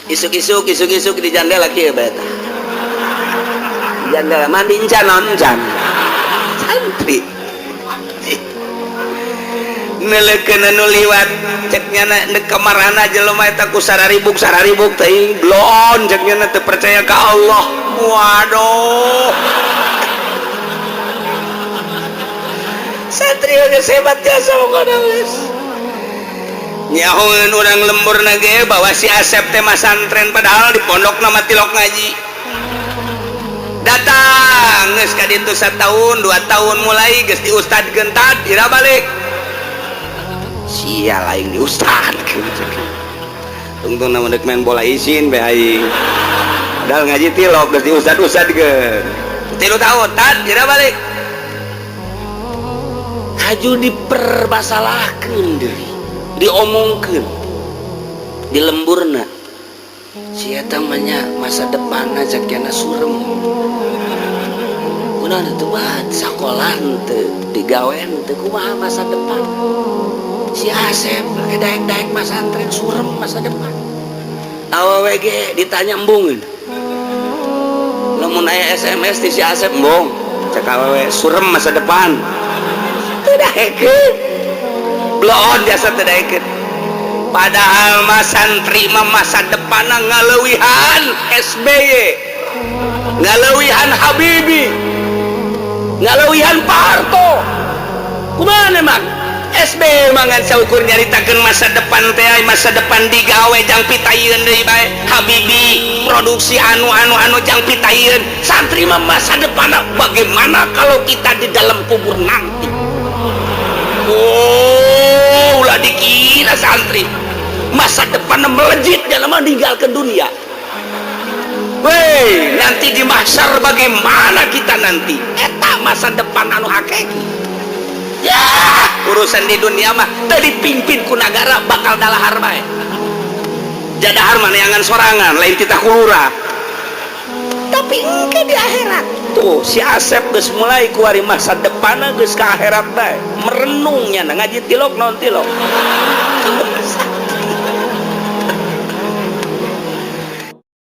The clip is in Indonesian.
isuk-isuk di jendela kieu beta jendela mandi encan noncan santri neleukeun anu liwat ceknya na kamarana jelema eta ku sararibuk teuing blon ceknya teu percaya ka Allah. Waduh, santri geus hebat jasa pokona geus nyahoeun urang lemburna ge bahwa si Asep teh mah santren padahal di pondokna mah tilok ngaji. Datang geus ka ditu 1 tahun 2 tahun mulai geus diustadkeun tad ira balik sia lain diustadkeun tungtung na mendek main bola isin be aing padahal ngaji tilok geus diustad-ustadkeun 3 tahun tad ira balik haju dipermasalahkeun deui diomongkeun di lemburna si eta mah nya masa depanna jakena surem kunaon teu bae sakola teu digawean teu kumaha masa depan si Asep daek-daek masa antren surem masa depan awewe ge ditanya embung lamun aya SMS ti si Asep embung cek awewe surem masa depan teu daekeun blon jasa teu daekeun padahal mas santri mah masa depanna ngaleuwihan SBY ngaleuwihan Habibie ngaleuwihan Pak Harto kumaha emang SBY mangan saukur nyaritakeun masa depan teh masa depan digawe jang pitayeun deui bae Habibie produksi anu jang pitayeun santri mah masa depanna bagaimana kalau kita di dalam kubur nanti. Oh, ulah dikira santri masa depan melejit dalam meninggalkan dunia. Weh, nanti di mahsyar bagaimana kita nanti? Eta masa depan anu hakiki. Ya, urusan di dunia mah tadi dipimpin ku negara bakal dalahar bae. Jadahar mah neangan sorangan, lain titah kulura. Tapi engke di akhirat. Tuh, si Asep geus mulai ku ari masa depanna geus ka akhirat bae. Merenungnya ngaji tilok non tilok.